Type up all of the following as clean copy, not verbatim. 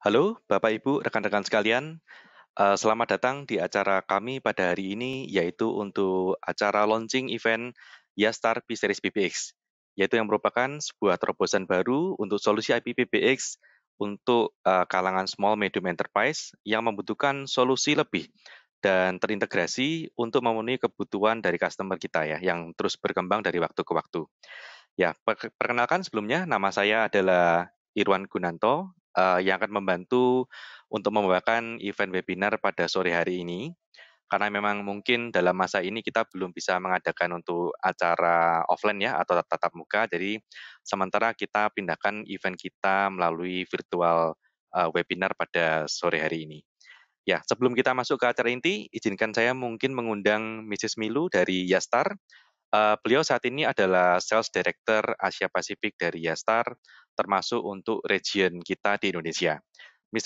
Halo, Bapak Ibu, rekan-rekan sekalian. Selamat datang di acara kami pada hari ini, yaitu untuk acara launching event Yastar P-Series PBX, yaitu yang merupakan sebuah terobosan baru untuk solusi IP PBX untuk kalangan small medium enterprise yang membutuhkan solusi lebih dan terintegrasi untuk memenuhi kebutuhan dari customer kita ya, yang terus berkembang dari waktu ke waktu. Ya, perkenalkan sebelumnya, nama saya adalah Irwan Gunanto, yang akan membantu untuk membawakan event webinar pada sore hari ini. Karena memang mungkin dalam masa ini kita belum bisa mengadakan untuk acara offline ya, atau tatap muka, jadi sementara kita pindahkan event kita melalui virtual webinar pada sore hari ini. Ya, sebelum kita masuk ke acara inti, izinkan saya mungkin mengundang Mrs. Milu dari Yastar. Beliau saat ini adalah Sales Director Asia Pasifik dari Yastar, termasuk untuk region kita di Indonesia. Miss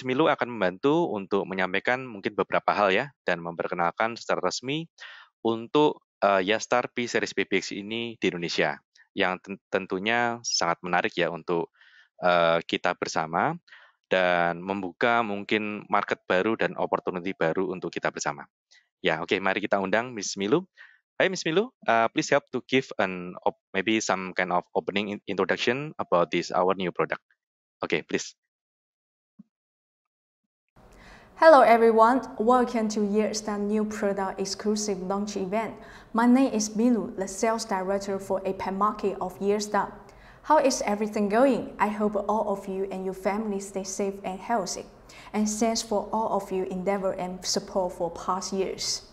Milu akan membantu untuk menyampaikan mungkin beberapa hal ya, dan memperkenalkan secara resmi untuk Yastar P-Series PBX ini di Indonesia, yang tentunya sangat menarik ya untuk kita bersama, dan membuka mungkin market baru dan opportunity baru untuk kita bersama. Ya, oke, mari kita undang Miss Milu. Hi, Miss Milu. Please help to give maybe some kind of opening introduction about this our new product. Okay, please. Hello everyone, welcome to Yastar new product exclusive launch event. My name is Milu, the sales director for APAC market of Yastar. How is everything going? I hope all of you and your family stay safe and healthy. And thanks for all of your endeavor and support for past years.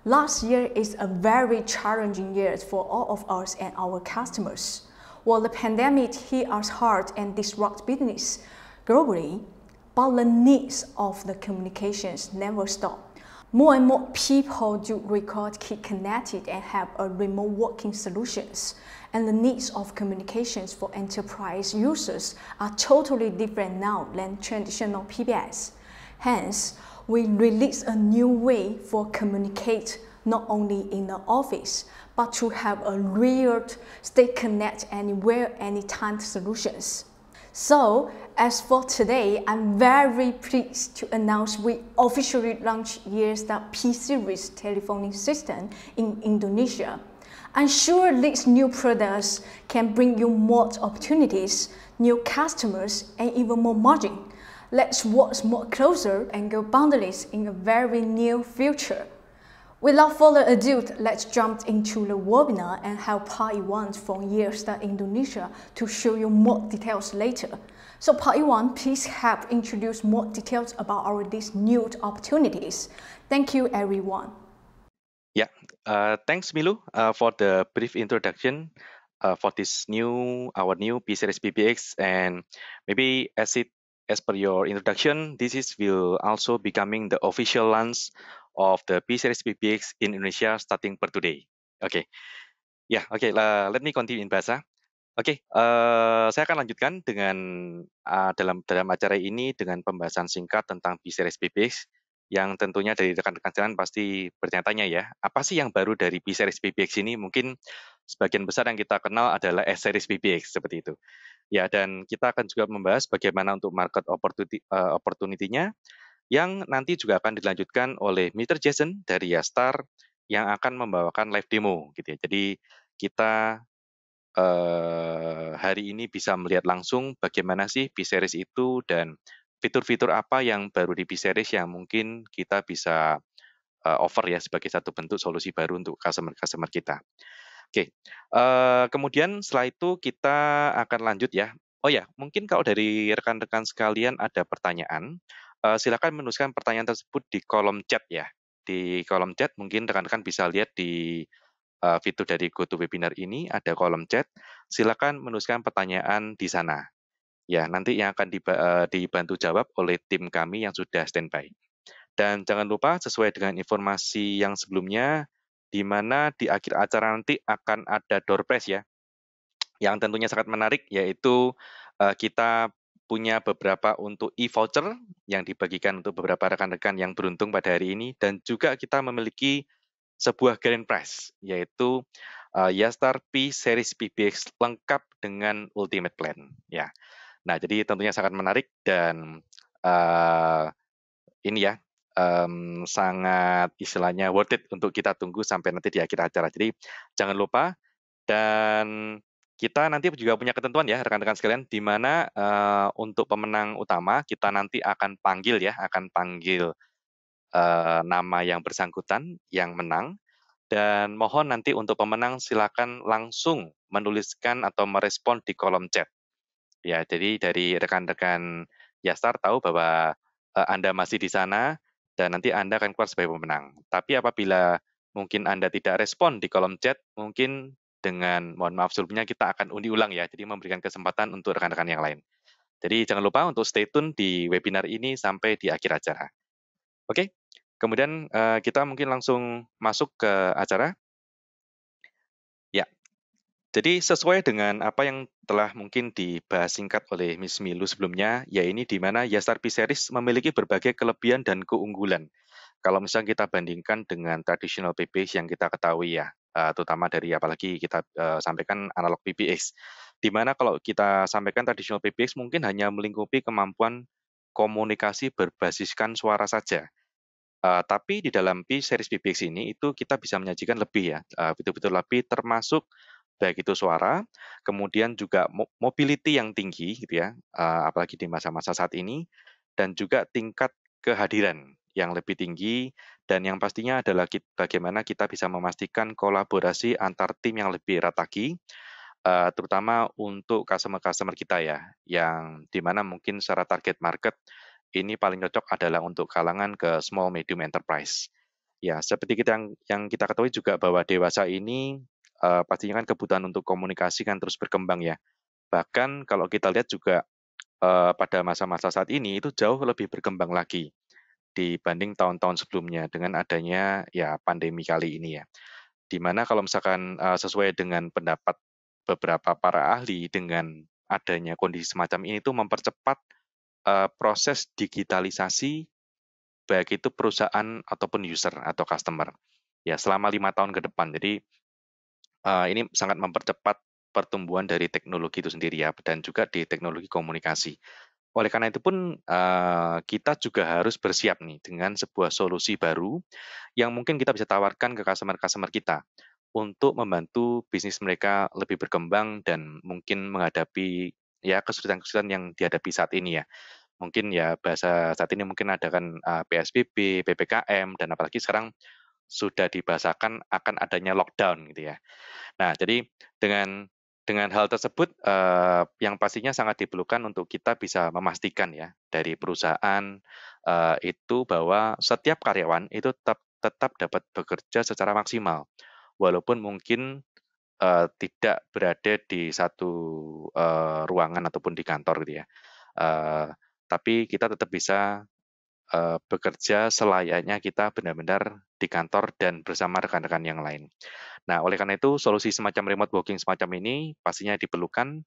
Last year is a very challenging year for all of us and our customers. While the pandemic hit us hard and disrupted business globally, but the needs of the communications never stop. More and more people do record, keep connected, and have a remote working solutions. And the needs of communications for enterprise users are totally different now than traditional PBX. Hence, we release a new way for communicate not only in the office, but to have a real stay connected anywhere, anytime solutions. So, as for today, I'm very pleased to announce we officially launched Yastar P-Series telephony system in Indonesia. I'm sure these new products can bring you more opportunities, new customers, and even more margin. Let's work more closer and go boundaries in a very near future. Without further ado, let's jump into the webinar and have Pak Iwan from Yastar Indonesia to show you more details later. So Pak Iwan, please help introduce more details about these new opportunities. Thank you, everyone. Yeah, thanks Milu for the brief introduction for our new P-Series PBX, and maybe as per your introduction, will also becoming the official launch of the P-Series PBX in Indonesia starting per today. Oke, ya, oke, let me continue in bahasa. Oke, saya akan lanjutkan dengan dalam acara ini dengan pembahasan singkat tentang P-Series PBX, yang tentunya dari rekan-rekan sekalian pasti bertanya-tanya ya, apa sih yang baru dari P-Series PBX ini? Mungkin sebagian besar yang kita kenal adalah S-Series PBX, seperti itu. Ya, dan kita akan juga membahas bagaimana untuk market opportunity-nya, yang nanti juga akan dilanjutkan oleh Mr. Jason dari Yastar, yang akan membawakan live demo, gitu ya. Jadi kita hari ini bisa melihat langsung bagaimana sih P-Series itu dan fitur-fitur apa yang baru di P-Series yang mungkin kita bisa offer ya sebagai satu bentuk solusi baru untuk customer kita. Oke, kemudian setelah itu kita akan lanjut ya. Oh ya, mungkin kalau dari rekan-rekan sekalian ada pertanyaan, silakan menuliskan pertanyaan tersebut di kolom chat ya. Di kolom chat mungkin rekan-rekan bisa lihat di fitur dari GoToWebinar ini ada kolom chat. Silakan menuliskan pertanyaan di sana. Ya, nanti yang akan dibantu jawab oleh tim kami yang sudah standby. Dan jangan lupa sesuai dengan informasi yang sebelumnya, di mana di akhir acara nanti akan ada door prize ya, yang tentunya sangat menarik, yaitu kita punya beberapa untuk e-voucher yang dibagikan untuk beberapa rekan-rekan yang beruntung pada hari ini, dan juga kita memiliki sebuah grand prize, yaitu Yastar P-Series PBX lengkap dengan Ultimate Plan. Ya. Nah, jadi tentunya sangat menarik dan uh, ini ya, sangat istilahnya worth it untuk kita tunggu sampai nanti di akhir acara. Jadi jangan lupa dan kita nanti juga punya ketentuan ya rekan-rekan sekalian, di mana untuk pemenang utama kita nanti akan panggil ya, akan panggil nama yang bersangkutan yang menang. Dan mohon nanti untuk pemenang silakan langsung menuliskan atau merespon di kolom chat. Ya, jadi dari rekan-rekan Yastar tahu bahwa Anda masih di sana dan nanti Anda akan keluar sebagai pemenang. Tapi apabila mungkin Anda tidak respon di kolom chat, mungkin dengan mohon maaf sebelumnya kita akan undi ulang ya, jadi memberikan kesempatan untuk rekan-rekan yang lain. Jadi jangan lupa untuk stay tune di webinar ini sampai di akhir acara. Oke, kemudian kita mungkin langsung masuk ke acara. Ya, jadi sesuai dengan apa yang telah mungkin dibahas singkat oleh Miss Milu sebelumnya, ya ini di mana Yastar P-Series memiliki berbagai kelebihan dan keunggulan. Kalau misalnya kita bandingkan dengan traditional PPX yang kita ketahui ya, terutama dari apalagi kita sampaikan analog PPX, di mana kalau kita sampaikan traditional PPX mungkin hanya melingkupi kemampuan komunikasi berbasiskan suara saja. Tapi di dalam P-Series PPX ini itu kita bisa menyajikan lebih ya, fitur-fitur lebih termasuk baik itu suara, kemudian juga mobility yang tinggi gitu ya, apalagi di masa-masa saat ini, dan juga tingkat kehadiran yang lebih tinggi, dan yang pastinya adalah bagaimana kita bisa memastikan kolaborasi antar tim yang lebih erat lagi, terutama untuk customer-customer kita ya, yang dimana mungkin secara target market ini paling cocok adalah untuk kalangan ke small medium enterprise. Ya, seperti yang kita ketahui juga bahwa dewasa ini pastinya kan kebutuhan untuk komunikasi kan terus berkembang ya. Bahkan kalau kita lihat juga pada masa-masa saat ini itu jauh lebih berkembang lagi dibanding tahun-tahun sebelumnya dengan adanya ya pandemi kali ini ya. Di mana kalau misalkan sesuai dengan pendapat beberapa para ahli dengan adanya kondisi semacam ini itu mempercepat proses digitalisasi baik itu perusahaan ataupun user atau customer ya selama 5 tahun ke depan. Jadi ini sangat mempercepat pertumbuhan dari teknologi itu sendiri ya dan juga di teknologi komunikasi. Oleh karena itu pun kita juga harus bersiap nih dengan sebuah solusi baru yang mungkin kita bisa tawarkan ke customer-customer kita untuk membantu bisnis mereka lebih berkembang dan mungkin menghadapi ya kesulitan-kesulitan yang dihadapi saat ini ya. Mungkin ya bahasa saat ini mungkin ada kan PSBB, PPKM, dan apalagi sekarang sudah dibahasakan akan adanya lockdown gitu ya. Nah, jadi dengan hal tersebut yang pastinya sangat diperlukan untuk kita bisa memastikan ya dari perusahaan itu bahwa setiap karyawan itu tetap dapat bekerja secara maksimal, walaupun mungkin tidak berada di satu ruangan ataupun di kantor gitu ya. Uh, tapi kita tetap bisa bekerja selayaknya kita benar-benar di kantor dan bersama rekan-rekan yang lain. Nah, oleh karena itu solusi semacam remote working semacam ini pastinya diperlukan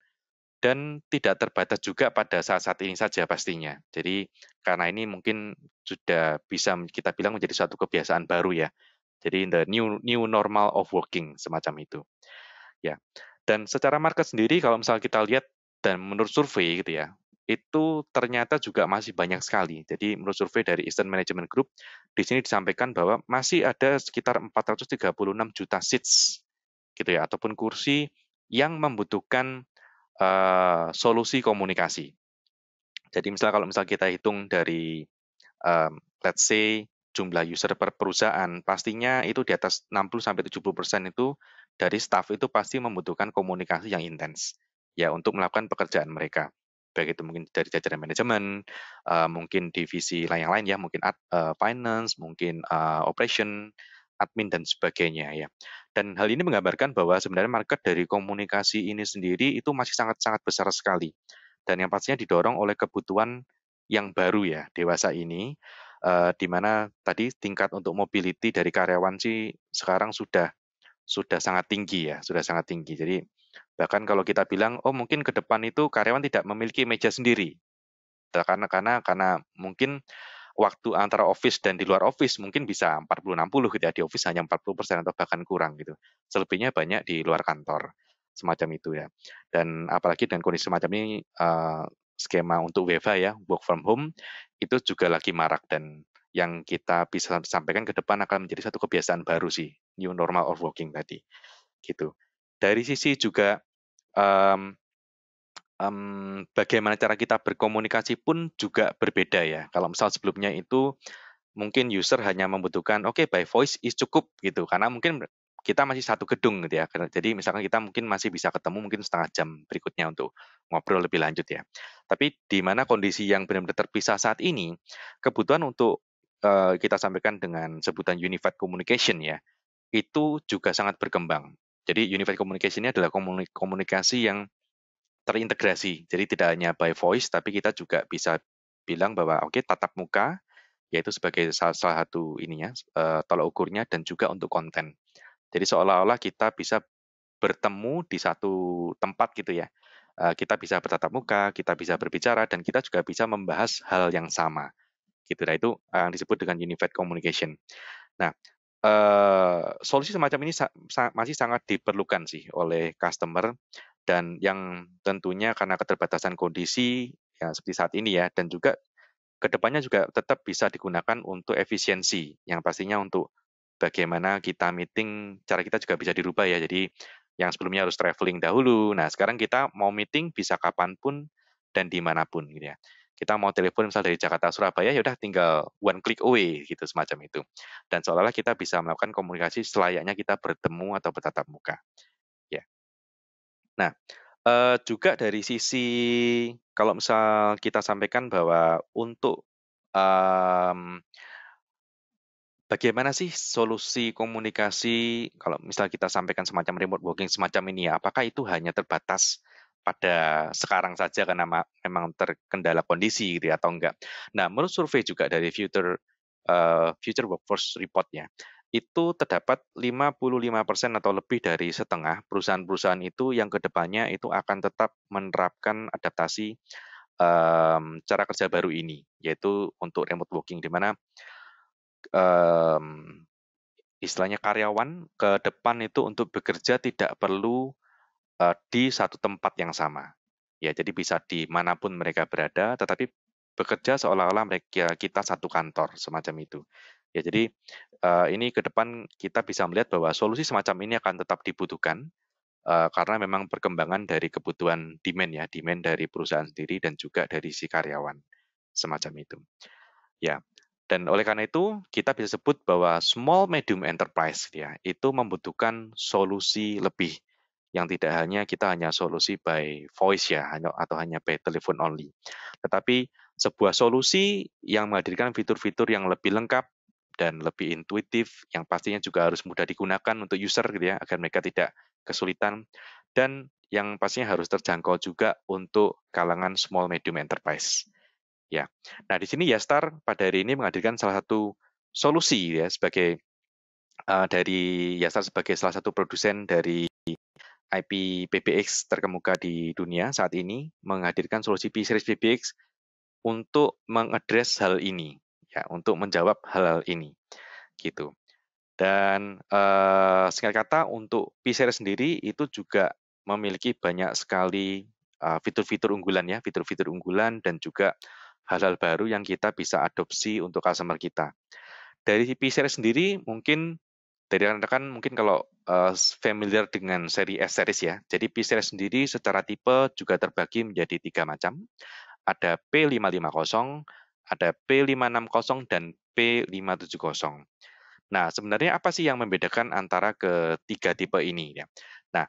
dan tidak terbatas juga pada saat-saat ini saja pastinya. Jadi karena ini mungkin sudah bisa kita bilang menjadi suatu kebiasaan baru ya. Jadi the new normal of working semacam itu. Ya. Dan secara market sendiri kalau misalnya kita lihat dan menurut survei gitu ya, itu ternyata juga masih banyak sekali. Jadi menurut survei dari Eastern Management Group, di sini disampaikan bahwa masih ada sekitar 436 juta seats gitu ya, ataupun kursi yang membutuhkan solusi komunikasi. Jadi misalnya kalau misalnya kita hitung dari let's say jumlah user per perusahaan, pastinya itu di atas 60-70% itu dari staff itu pasti membutuhkan komunikasi yang intens ya untuk melakukan pekerjaan mereka. Baik itu mungkin dari jajaran manajemen, mungkin divisi yang lain ya, mungkin finance, mungkin operation, admin dan sebagainya ya. Dan hal ini menggambarkan bahwa sebenarnya market dari komunikasi ini sendiri itu masih sangat-sangat besar sekali. Dan yang pastinya didorong oleh kebutuhan yang baru ya, dewasa ini, di mana tadi tingkat untuk mobility dari karyawan sih sekarang sudah sangat tinggi ya, sudah sangat tinggi. Jadi bahkan kalau kita bilang, oh mungkin ke depan itu karyawan tidak memiliki meja sendiri, karena mungkin waktu antara office dan di luar office mungkin bisa 40-60 gitu ya, di office hanya 40% atau bahkan kurang gitu. Selebihnya banyak di luar kantor, semacam itu ya. Dan apalagi dengan kondisi semacam ini, skema untuk WFH ya, work from home, itu juga lagi marak dan yang kita bisa sampaikan ke depan akan menjadi satu kebiasaan baru sih, new normal of working tadi, gitu. Dari sisi juga um, bagaimana cara kita berkomunikasi pun juga berbeda ya. Kalau misal sebelumnya itu mungkin user hanya membutuhkan oke by voice is cukup gitu karena mungkin kita masih satu gedung gitu ya. Jadi misalkan kita mungkin masih bisa ketemu mungkin setengah jam berikutnya untuk ngobrol lebih lanjut ya. Tapi di mana kondisi yang benar-benar terpisah saat ini, kebutuhan untuk kita sampaikan dengan sebutan unified communication ya, itu juga sangat berkembang. Jadi unified communication ini adalah komunikasi yang terintegrasi. Jadi tidak hanya by voice, tapi kita juga bisa bilang bahwa oke tatap muka, yaitu sebagai salah satu ininya tolak ukurnya dan juga untuk konten. Jadi seolah-olah kita bisa bertemu di satu tempat gitu ya. Kita bisa bertatap muka, kita bisa berbicara dan kita juga bisa membahas hal yang sama. Gitu. Nah, itu yang disebut dengan unified communication. Nah, solusi semacam ini masih sangat diperlukan sih oleh customer dan yang tentunya karena keterbatasan kondisi ya seperti saat ini ya dan juga kedepannya juga tetap bisa digunakan untuk efisiensi yang pastinya untuk bagaimana kita meeting cara kita juga bisa dirubah ya jadi yang sebelumnya harus traveling dahulu nah sekarang kita mau meeting bisa kapanpun dan dimanapun gitu ya kita mau telepon misal dari Jakarta Surabaya ya udah tinggal one click away gitu semacam itu dan seolah-olah kita bisa melakukan komunikasi selayaknya kita bertemu atau bertatap muka ya nah juga dari sisi kalau misal kita sampaikan bahwa untuk bagaimana sih solusi komunikasi kalau misal kita sampaikan semacam remote working semacam ini ya, apakah itu hanya terbatas pada sekarang saja karena memang terkendala kondisi gitu ya, atau enggak? Nah, menurut survei juga dari Future Workforce Report-nya, itu terdapat 55% atau lebih dari setengah perusahaan-perusahaan itu yang kedepannya itu akan tetap menerapkan adaptasi cara kerja baru ini, yaitu untuk remote working, di mana um, istilahnya karyawan ke depan itu untuk bekerja tidak perlu di satu tempat yang sama. Ya, jadi bisa dimanapun mereka berada, tetapi bekerja seolah-olah mereka kita satu kantor semacam itu. Ya, jadi ini ke depan kita bisa melihat bahwa solusi semacam ini akan tetap dibutuhkan karena memang perkembangan dari kebutuhan demand ya, demand dari perusahaan sendiri dan juga dari si karyawan semacam itu. Ya, dan oleh karena itu kita bisa sebut bahwa small medium enterprise ya, itu membutuhkan solusi lebih yang tidak hanya solusi by voice ya, atau hanya by telephone only. Tetapi sebuah solusi yang menghadirkan fitur-fitur yang lebih lengkap dan lebih intuitif, yang pastinya juga harus mudah digunakan untuk user gitu ya, agar mereka tidak kesulitan, dan yang pastinya harus terjangkau juga untuk kalangan small medium enterprise. Ya, nah di sini Yastar pada hari ini menghadirkan salah satu solusi ya sebagai dari Yastar sebagai salah satu produsen dari IP PBX terkemuka di dunia saat ini menghadirkan solusi P-Series PBX untuk mengadres hal ini ya untuk menjawab hal-hal ini gitu. Dan singkat kata untuk P-Series sendiri itu juga memiliki banyak sekali fitur-fitur unggulan ya, fitur-fitur unggulan dan juga hal-hal baru yang kita bisa adopsi untuk customer kita. Dari P-Series sendiri mungkin dari rekan-rekan mungkin kalau familiar dengan seri S-Series ya. Jadi P-Series sendiri secara tipe juga terbagi menjadi 3 macam. Ada P550, ada P560, dan P570. Nah, sebenarnya apa sih yang membedakan antara ketiga tipe ini ya? Nah,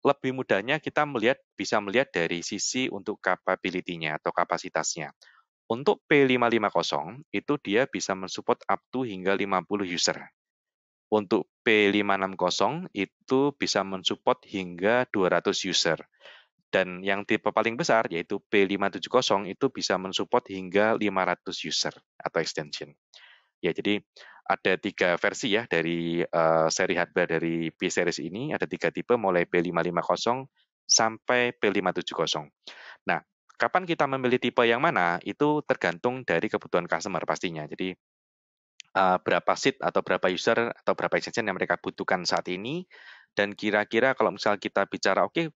lebih mudahnya kita bisa melihat dari sisi untuk capability-nya atau kapasitasnya. Untuk P550 itu dia bisa mensupport up to hingga 50 user. Untuk P560 itu bisa mensupport hingga 200 user. Dan yang tipe paling besar yaitu P570 itu bisa mensupport hingga 500 user atau extension. Ya, jadi ada 3 versi ya dari seri hardware dari P-Series ini, ada 3 tipe mulai P550 sampai P570. Nah, kapan kita memilih tipe yang mana itu tergantung dari kebutuhan customer pastinya. Jadi berapa seat atau berapa user atau berapa extension yang mereka butuhkan saat ini dan kira-kira kalau misal kita bicara oke,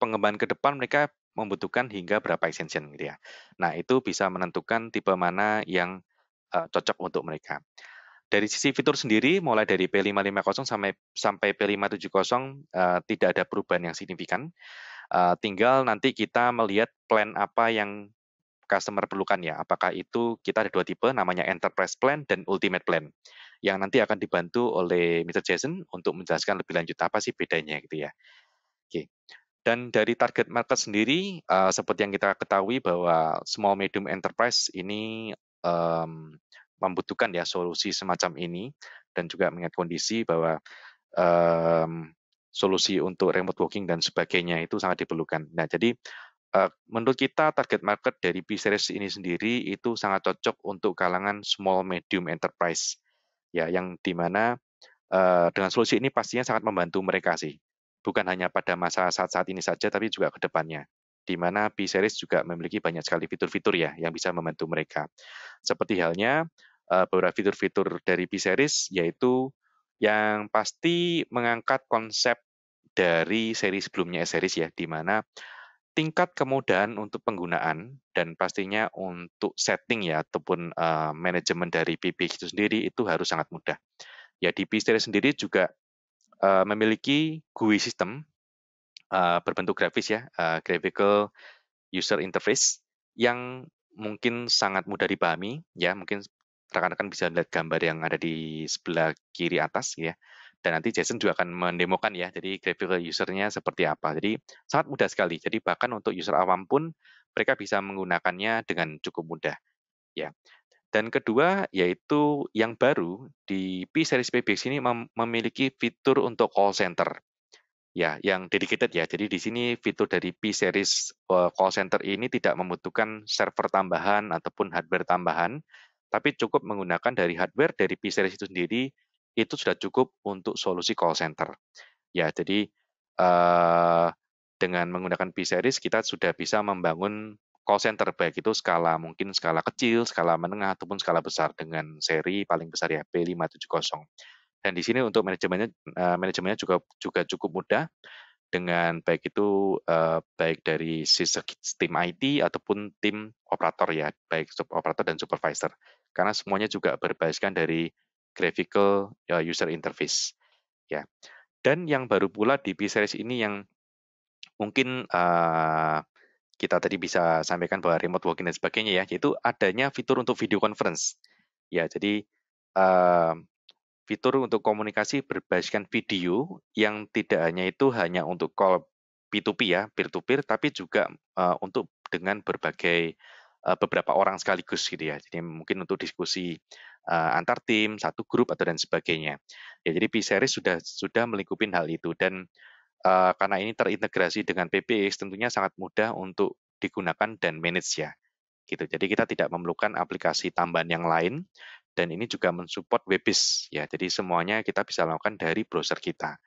pengembangan ke depan mereka membutuhkan hingga berapa extension gitu ya. Nah, itu bisa menentukan tipe mana yang cocok untuk mereka. Dari sisi fitur sendiri, mulai dari P550 sampai P570 tidak ada perubahan yang signifikan. Tinggal nanti kita melihat plan apa yang customer perlukan ya. Apakah itu kita ada 2 tipe, namanya Enterprise Plan dan Ultimate Plan, yang nanti akan dibantu oleh Mr. Jason untuk menjelaskan lebih lanjut apa sih bedanya gitu ya. Oke. Dan dari target market sendiri, seperti yang kita ketahui bahwa small medium enterprise ini membutuhkan ya solusi semacam ini, dan juga mengingat kondisi bahwa solusi untuk remote working dan sebagainya itu sangat diperlukan. Nah, jadi menurut kita target market dari B-Series ini sendiri itu sangat cocok untuk kalangan small medium enterprise, ya, yang dimana dengan solusi ini pastinya sangat membantu mereka sih. Bukan hanya pada masa saat-saat ini saja, tapi juga ke depannya. Di mana B-Series juga memiliki banyak sekali fitur-fitur ya yang bisa membantu mereka. Seperti halnya beberapa fitur-fitur dari B-Series, yaitu yang pasti mengangkat konsep dari seri sebelumnya S-Series ya, di mana tingkat kemudahan untuk penggunaan dan pastinya untuk setting ya ataupun manajemen dari PBX itu sendiri itu harus sangat mudah. Ya di B-Series sendiri juga memiliki GUI system berbentuk grafis ya, graphical user interface yang mungkin sangat mudah dipahami ya, mungkin rekan-rekan bisa lihat gambar yang ada di sebelah kiri atas ya. Dan nanti Jason juga akan mendemokan ya, jadi graphical usernya seperti apa. Jadi sangat mudah sekali. Jadi bahkan untuk user awam pun mereka bisa menggunakannya dengan cukup mudah ya. Dan kedua yaitu yang baru di P-Series PBX ini memiliki fitur untuk call center. Ya, yang dedicated ya. Jadi di sini fitur dari P-Series call center ini tidak membutuhkan server tambahan ataupun hardware tambahan, tapi cukup menggunakan dari hardware dari P-Series itu sendiri, itu sudah cukup untuk solusi call center. Ya, jadi dengan menggunakan P-Series kita sudah bisa membangun call center, baik itu mungkin skala kecil, skala menengah, ataupun skala besar dengan seri paling besar ya, P570. Dan di sini untuk manajemennya juga cukup mudah dengan baik itu baik dari tim IT ataupun tim operator ya, baik sub operator dan supervisor. Karena semuanya juga berbasiskan dari graphical user interface ya. Dan yang baru pula di P-Series ini yang mungkin kita tadi bisa sampaikan bahwa remote working dan sebagainya ya, yaitu adanya fitur untuk video conference. Ya, jadi fitur untuk komunikasi berbasiskan video yang tidak hanya untuk call P2P ya, peer to peer, tapi juga untuk dengan beberapa orang sekaligus gitu ya. Jadi mungkin untuk diskusi antar tim, satu grup atau dan sebagainya. Ya, jadi P-Series sudah melingkupi hal itu, dan karena ini terintegrasi dengan PBX tentunya sangat mudah untuk digunakan dan manage ya. Gitu. Jadi kita tidak memerlukan aplikasi tambahan yang lain, dan ini juga mensupport Webis ya. Jadi semuanya kita bisa lakukan dari browser kita.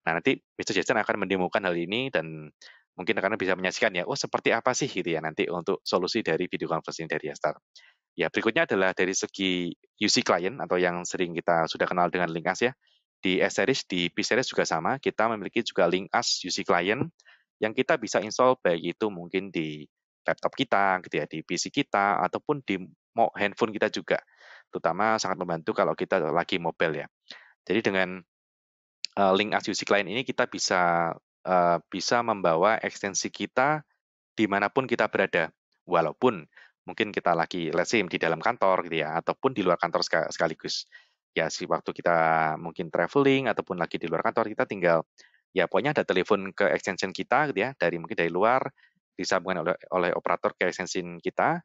Nah, nanti Mr. Jason akan mendemokan hal ini dan mungkin rekan bisa menyaksikan ya, oh seperti apa sih gitu ya nanti untuk solusi dari video conferencing dari Yastar. Ya, berikutnya adalah dari segi UC client atau yang sering kita sudah kenal dengan LinkUs ya. Di S-Series, di P-Series juga sama, kita memiliki juga LinkUs UC client yang kita bisa install baik itu mungkin di laptop kita, gitu ya, di PC kita, ataupun di handphone kita juga. Terutama sangat membantu kalau kita lagi mobile ya. Jadi dengan LinkUs UC client ini kita bisa membawa ekstensi kita dimanapun kita berada, walaupun mungkin kita lagi let's say di dalam kantor gitu ya, ataupun di luar kantor sekaligus. Ya, waktu kita mungkin traveling ataupun lagi di luar kantor, kita tinggal ya pokoknya ada telepon ke extension kita gitu ya, mungkin dari luar, disambungkan oleh operator ke extension kita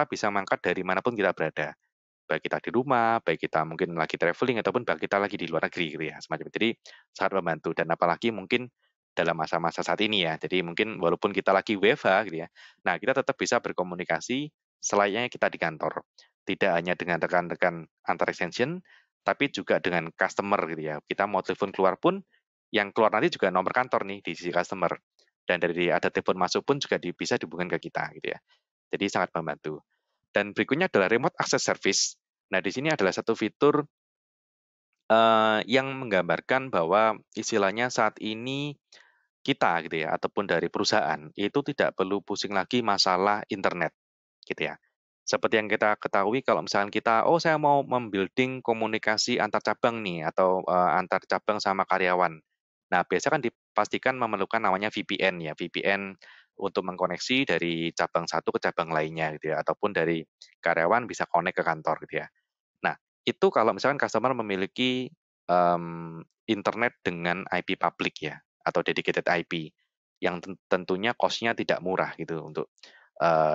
bisa mengangkat dari manapun kita berada. Baik kita di rumah, baik kita mungkin lagi traveling, ataupun baik kita lagi di luar negeri gitu ya, semacam itu. Jadi sangat membantu, dan apalagi mungkin dalam masa-masa saat ini ya. Jadi mungkin walaupun kita lagi WFH gitu ya, nah kita tetap bisa berkomunikasi selayaknya kita di kantor. Tidak hanya dengan rekan-rekan antar extension, tapi juga dengan customer gitu ya. Kita mau telepon keluar pun, yang keluar nanti juga nomor kantor nih di sisi customer. Dan dari ada telepon masuk pun juga bisa dihubungkan ke kita gitu ya. Jadi sangat membantu. Dan berikutnya adalah remote access service. Nah, di sini adalah satu fitur yang menggambarkan bahwa istilahnya saat ini kita gitu ya, ataupun dari perusahaan, itu tidak perlu pusing lagi masalah internet gitu ya. Seperti yang kita ketahui kalau misalkan kita, oh saya mau membuilding komunikasi antar cabang nih, atau antar cabang sama karyawan. Nah, biasa kan dipastikan memerlukan namanya VPN ya, VPN untuk mengkoneksi dari cabang satu ke cabang lainnya gitu ya, ataupun dari karyawan bisa connect ke kantor gitu ya. Nah, itu kalau misalkan customer memiliki internet dengan IP public ya, atau dedicated IP, yang tentunya cost-nya tidak murah gitu untuk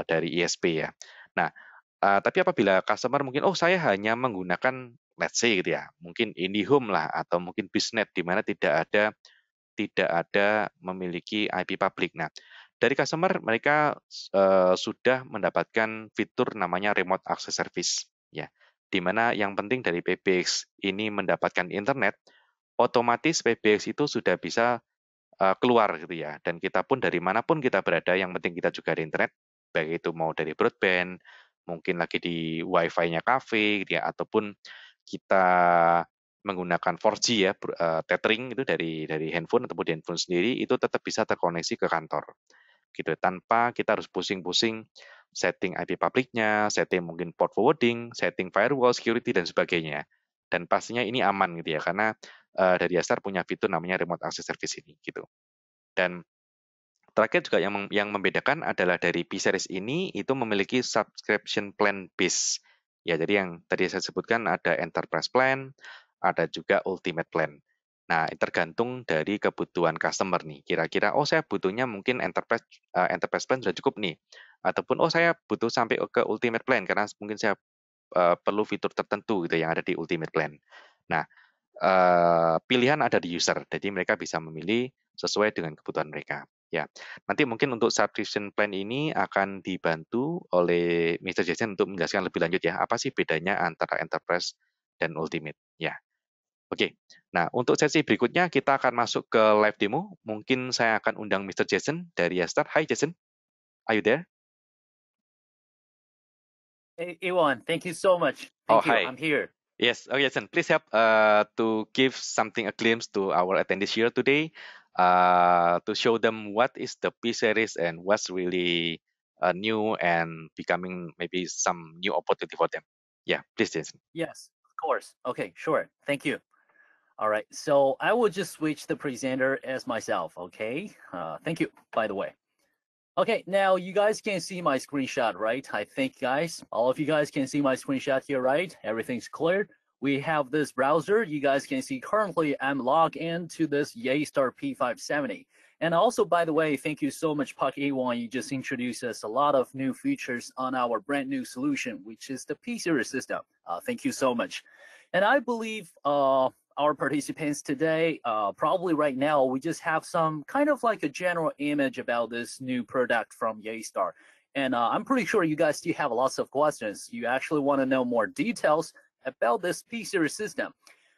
dari ISP ya. Nah, tapi apabila customer mungkin, oh saya hanya menggunakan let's say gitu ya, mungkin IndiHome lah atau mungkin BizNet di mana tidak ada memiliki IP public. Nah, dari customer mereka sudah mendapatkan fitur namanya remote access service ya. Di mana yang penting dari PBX ini mendapatkan internet, otomatis PBX itu sudah bisa keluar gitu ya. Dan kita pun dari manapun kita berada, yang penting kita juga ada internet, baik itu mau dari broadband, mungkin lagi di wifi-nya kafe gitu ya, ataupun kita menggunakan 4G ya, tethering itu dari handphone ataupun di handphone sendiri, itu tetap bisa terkoneksi ke kantor gitu, tanpa kita harus pusing-pusing setting IP public-nya, setting mungkin port forwarding, setting firewall, security dan sebagainya. Dan pastinya ini aman gitu ya, karena dari Yastar punya fitur namanya remote access service ini gitu. Dan terakhir juga yang membedakan adalah dari P-Series ini itu memiliki subscription plan base. Ya, jadi yang tadi saya sebutkan ada enterprise plan, ada juga ultimate plan. Nah, tergantung dari kebutuhan customer nih. Kira-kira, oh saya butuhnya mungkin enterprise plan sudah cukup nih. Ataupun, oh saya butuh sampai ke ultimate plan karena mungkin saya perlu fitur tertentu gitu yang ada di ultimate plan. Nah, pilihan ada di user, jadi mereka bisa memilih sesuai dengan kebutuhan mereka. Ya, nanti mungkin untuk subscription plan ini akan dibantu oleh Mr. Jason untuk menjelaskan lebih lanjut ya, apa sih bedanya antara enterprise dan ultimate. Ya, oke. Nah, untuk sesi berikutnya kita akan masuk ke live demo. Mungkin saya akan undang Mr. Jason dari Yastar. Hi Jason, are you there? Hey, Iwan, thank you so much. Oh, Thank you. hi. I'm here. Yes, oh Jason, please help to give something a glimpse to our attendees here today, to show them what is the P series and what's really new and becoming maybe some new opportunity for them. Yeah, please, Jason. Yes, of course. Okay, sure. Thank you. All right. So I will just switch the presenter as myself. Okay. Thank you, by the way. Okay, now you guys can see my screenshot, right? I think, guys, all of you guys can see my screenshot here, right? Everything's clear. We have this browser. You guys can see currently I'm logged into this Yaystar P570. And also, by the way, thank you so much, Puck A1. You just introduced us a lot of new features on our brand new solution, which is the P-Series system. Thank you so much. And I believe our participants today, probably right now, we just have some kind of like a general image about this new product from Yaystar. And I'm pretty sure you guys still have lots of questions. You actually want to know more details about this P-Series system.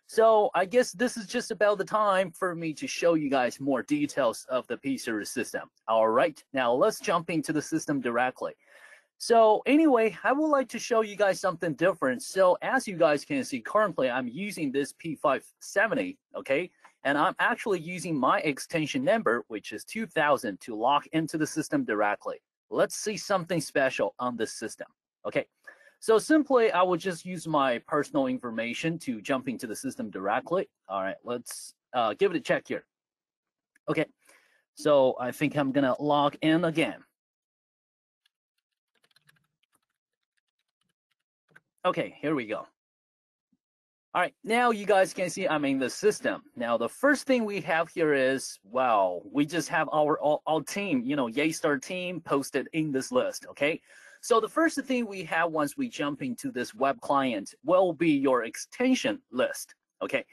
So I guess this is just about the time for me to show you guys more details of the P-Series system. All right, now let's jump into the system directly. So anyway, I would like to show you guys something different. So as you guys can see, currently I'm using this P570, okay? And I'm actually using my extension number, which is 2000, to log into the system directly. Let's see something special on this system, okay? So simply, I will just use my personal information to jump into the system directly. All right, let's give it a check here. Okay, so I think I'm gonna log in again. Okay, here we go. All right, now you guys can see I'm in the system. Now, the first thing we have here is, wow, we just have our team, you know, Yaystar team posted in this list, okay? So the first thing we have once we jump into this web client will be your extension list, okay?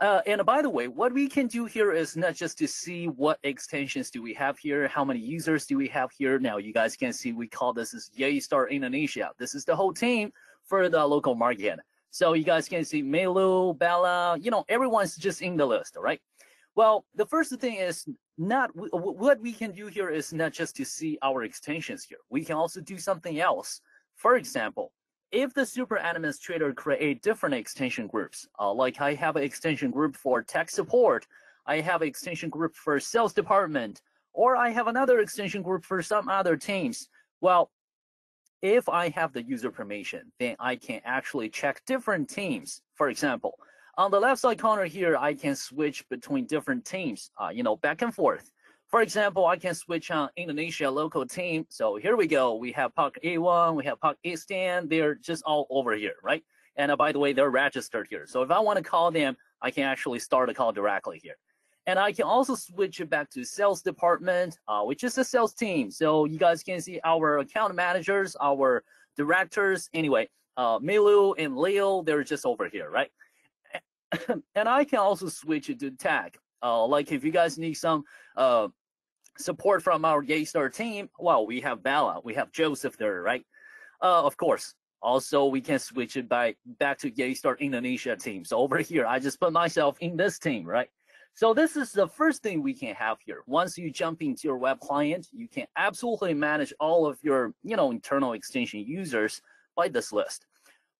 And by the way, what we can do here is not just to see what extensions do we have here, how many users do we have here. Now, you guys can see we call this as Yaystar Indonesia. This is the whole team for the local market. So you guys can see Melu, Bella, you know, everyone's just in the list, all right? Well, the first thing is what we can do here is not just to see our extensions here. We can also do something else. For example, if the super administrator create different extension groups, like I have an extension group for tech support, I have an extension group for sales department, or I have another extension group for some other teams. Well, if I have the user permission, then I can actually check different teams. For example, on the left side corner here, I can switch between different teams, back and forth. For example, I can switch on Indonesia local team. So here we go. We have Park A1, we have Park A-Stand. They're just all over here, right? And by the way, they're registered here. So if I want to call them, I can actually start a call directly here. And I can also switch it back to sales department, which is the sales team. So you guys can see our account managers, our directors. Anyway, Milu and Leo, they're just over here, right? And I can also switch it to tag. Like if you guys need some support from our Yaystar team, well, we have Bella, we have Joseph there, right? Of course. Also, we can switch it back to Yaystar Indonesia team. So over here, I just put myself in this team, right? So this is the first thing we can have here. Once you jump into your web client, you can absolutely manage all of your, internal extension users by this list.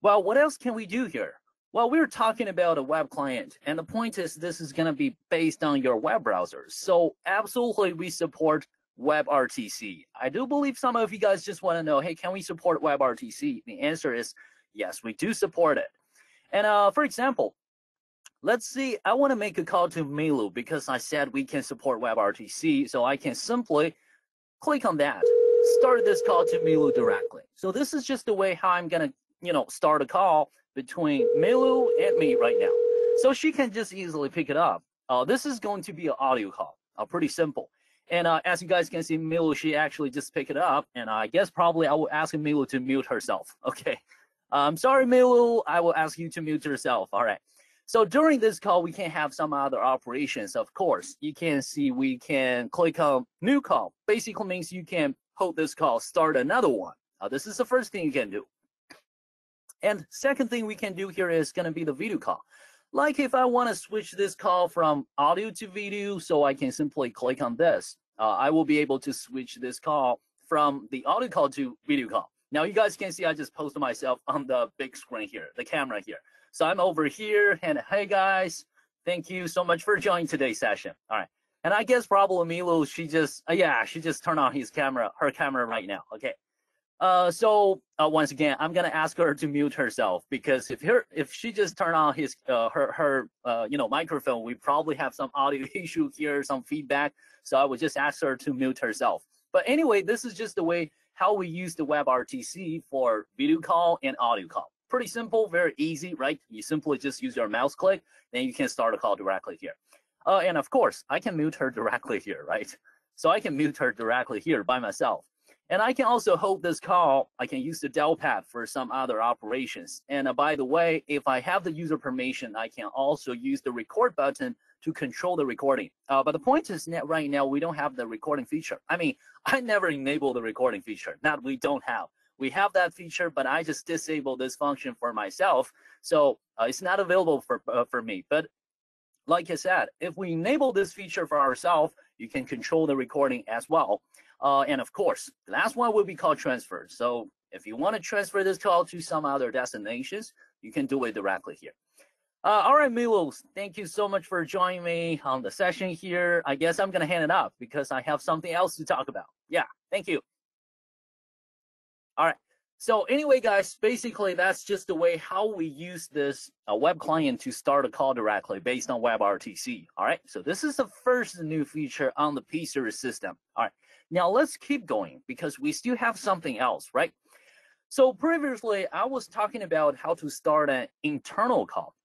Well, what else can we do here? Well, we're talking about a web client, and the point is this is going to be based on your web browser. So absolutely, we support WebRTC. I do believe some of you guys just want to know, hey, can we support WebRTC? The answer is yes, we do support it. And for example, let's see, I want to make a call to Milu because I said we can support WebRTC. So I can simply click on that, start this call to Milu directly. So this is just the way how I'm going to, start a call between Milu and me right now. So she can just easily pick it up. This is going to be an audio call, pretty simple. And as you guys can see, Milu, she actually just picked it up. And I guess probably I will ask Milu to mute herself. Okay. I'm sorry, Milu. I will ask you to mute yourself. All right. So during this call, we can have some other operations, of course. You can see we can click on new call. Basically means you can hold this call, start another one. This is the first thing you can do. And second thing we can do here is going to be the video call. Like if I want to switch this call from audio to video, so I can simply click on this. I will be able to switch this call from the audio call to video call. Now you guys can see I just posted myself on the big screen here, the camera here. So I'm over here and hey guys, thank you so much for joining today's session. All right. And I guess probably Milu, she just turned on her camera right now. Okay. So once again, I'm gonna ask her to mute herself because if she just turned on her microphone, we probably have some audio issue here, some feedback. So I would just ask her to mute herself. But anyway, this is just the way how we use the WebRTC for video call and audio call. Pretty simple, very easy, right? You simply just use your mouse click, then you can start a call directly here. And of course, I can mute her directly here, right? So I can mute her directly here by myself. And I can also hold this call. I can use the dial pad for some other operations. And by the way, if I have the user permission, I can also use the record button to control the recording. But the point is that right now, we don't have the recording feature. I mean, I never enable the recording feature. Not we don't have. We have that feature, but I just disable this function for myself. So it's not available for me. But like I said, if we enable this feature for ourselves, you can control the recording as well. And of course, the last one will be call transfer. So if you want to transfer this call to some other destinations, you can do it directly here. All right, Milu, thank you so much for joining me on the session here. I guess I'm going to hand it up because I have something else to talk about. Yeah, thank you. All right. So anyway, guys, basically that's just the way how we use this web client to start a call directly based on WebRTC. All right. So this is the first new feature on the P-Series system. All right. Now let's keep going because we still have something else, right? So previously I was talking about how to start an internal call.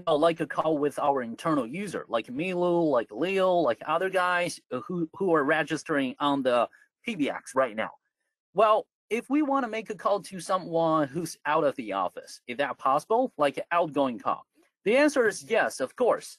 Like a call with our internal user, like Milu, like Leo, like other guys who are registering on the PBX right now. Well, if we want to make a call to someone who's out of the office, is that possible? Like an outgoing call? The answer is yes, of course.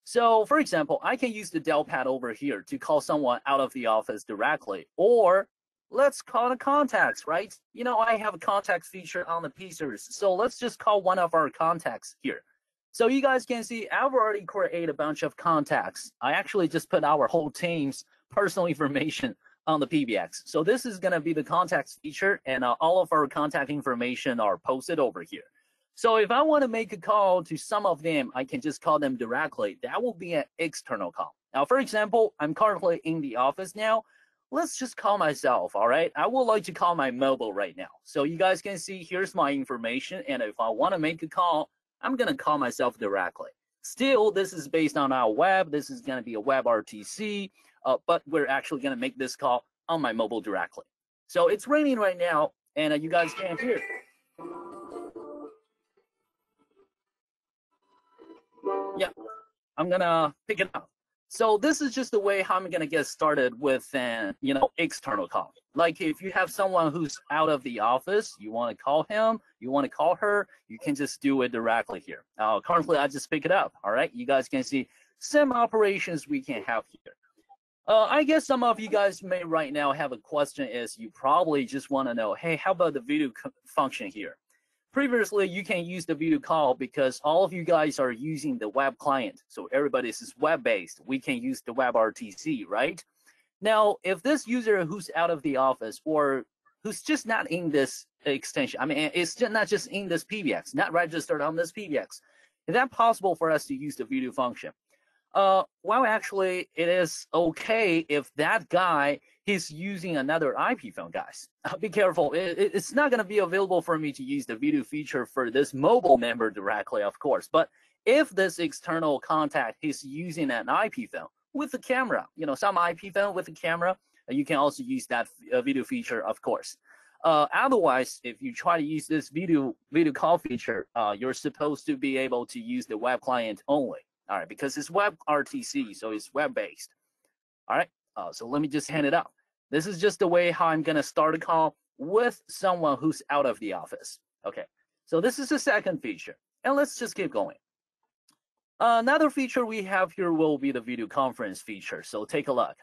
So for example, I can use the dial pad over here to call someone out of the office directly, or let's call the contacts, right? I have a contacts feature on the P-Series. So let's just call one of our contacts here. So you guys can see I've already created a bunch of contacts. I actually just put our whole team's personal information on the PBX. So this is going to be the contacts feature, and all of our contact information are posted over here. So if I want to make a call to some of them, I can just call them directly. That will be an external call. Now, for example, I'm currently in the office now. Let's just call myself, all right? I would like to call my mobile right now. So you guys can see here's my information. And if I want to make a call, I'm going to call myself directly. Still, this is based on our web. This is going to be a WebRTC, but we're actually going to make this call on my mobile directly. So it's raining right now, and you guys can't hear. Yeah, I'm going to pick it up. So this is just the way how I'm going to get started with an, external call. Like if you have someone who's out of the office, you want to call him, you want to call her, you can just do it directly here. Currently, I just pick it up. All right, you guys can see some operations we can have here. I guess some of you guys may right now have a question is you probably just want to know, hey, how about the video function here? Previously, you can use the video call because all of you guys are using the web client. So everybody is web-based. We can use the WebRTC, right? Now, if this user who's out of the office or who's just not in this extension, I mean, it's just not just in this PBX, not registered on this PBX, is that possible for us to use the video function? Well, actually, it is okay if that guy is using another IP phone, guys. Be careful. It's not going to be available for me to use the video feature for this mobile member directly, of course. But if this external contact is using an IP phone with the camera, some IP phone with the camera, you can also use that video feature, of course. Otherwise, if you try to use this video call feature, you're supposed to be able to use the web client only. All right, because it's WebRTC, so it's web-based. All right, so let me just hand it out. This is just the way how I'm going to start a call with someone who's out of the office. Okay, so this is the second feature, and let's just keep going. Another feature we have here will be the video conference feature, so take a look.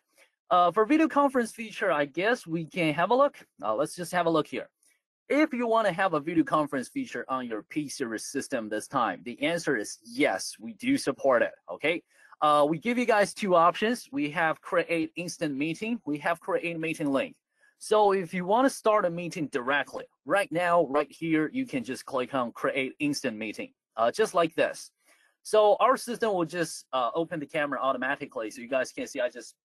For video conference feature, I guess we can have a look. Let's just have a look here. If you want to have a video conference feature on your P-Series system this time, the answer is yes, we do support it, okay? We give you guys two options. We have create instant meeting. We have create meeting link. So if you want to start a meeting directly, right now, right here, you can just click on create instant meeting, just like this. So our system will just open the camera automatically. So you guys can see I just,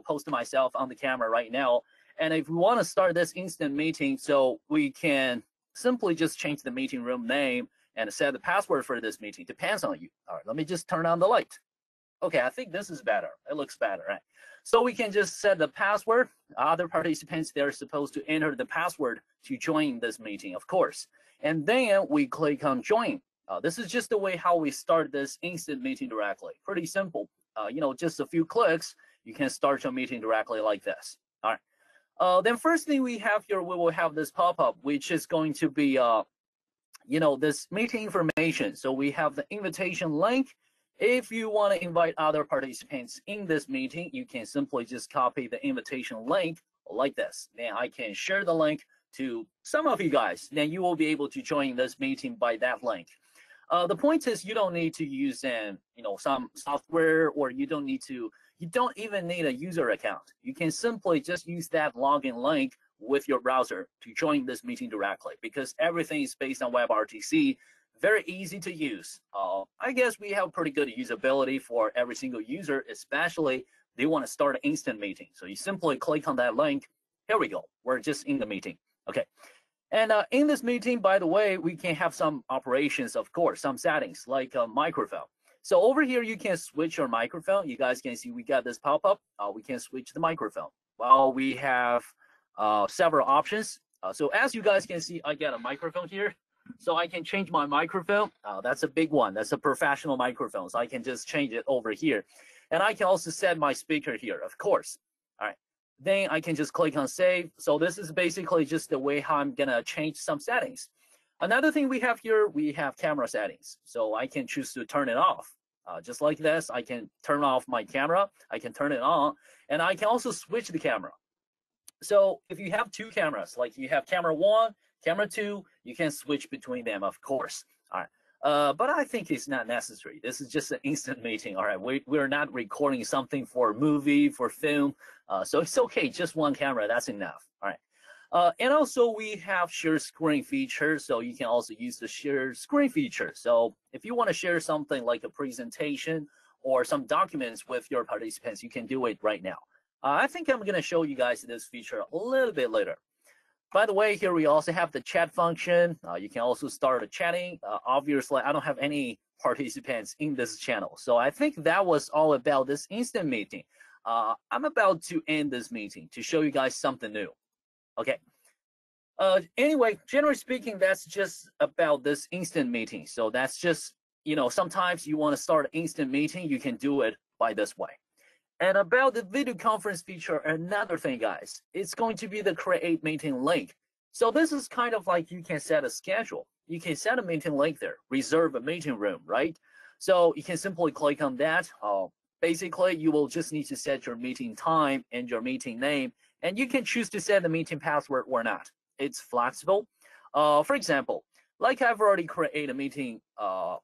posted myself on the camera right now. And if we want to start this instant meeting, so we can simply just change the meeting room name and set the password for this meeting. Depends on you. All right, let me just turn on the light. Okay, I think this is better. It looks better, right? So we can just set the password. Other participants, they're supposed to enter the password to join this meeting, of course. And then we click on join. This is just the way how we start this instant meeting directly. Pretty simple. Just a few clicks, you can start your meeting directly like this. All right. Then first thing we have here, we will have this pop-up, which is going to be, this meeting information. So we have the invitation link. If you want to invite other participants in this meeting, you can simply just copy the invitation link like this. Then I can share the link to some of you guys. Then you will be able to join this meeting by that link. The point is you don't need to use some software, or you don't even need a user account. You can simply just use that login link with your browser to join this meeting directly, because everything is based on WebRTC, very easy to use. I guess we have pretty good usability for every single user, especially they want to start an instant meeting. So you simply click on that link. Here we go. We're just in the meeting. Okay. And in this meeting, by the way, we can have some operations, of course, some settings like a microphone. So over here, you can switch your microphone. You guys can see we got this pop-up. We can switch the microphone. Well, we have several options. So as you guys can see, I got a microphone here. So I can change my microphone. That's a big one. That's a professional microphone. So I can just change it over here. And I can also set my speaker here, of course. All right. Then I can just click on save. So this is basically just the way how I'm going to change some settings. Another thing we have here, we have camera settings. So I can choose to turn it off. Just like this, I can turn off my camera. I can turn it on. And I can also switch the camera. So if you have two cameras, like you have camera 1, camera 2, you can switch between them, of course. All right. But I think it's not necessary. This is just an instant meeting. All right. We're not recording something for movie, for film. So it's okay. Just one camera. That's enough. All right. And also we have share screen feature, so you can also use the share screen feature. So if you want to share something like a presentation or some documents with your participants, you can do it right now. I think I'm going to show you guys this feature a little bit later. By the way, here we also have the chat function. You can also start a chatting. Obviously, I don't have any participants in this channel. So I think that was all about this instant meeting. I'm about to end this meeting to show you guys something new. Okay. Anyway, generally speaking, that's just about this instant meeting. So that's just, sometimes you want to start an instant meeting, you can do it by this way. And about the video conference feature, another thing, guys, it's going to be the create meeting link. So this is kind of like you can set a schedule. You can set a meeting link there, reserve a meeting room, right? So you can simply click on that. Basically, you will just need to set your meeting time and your meeting name, and you can choose to set the meeting password or not. It's flexible. For example, like I've already created a meeting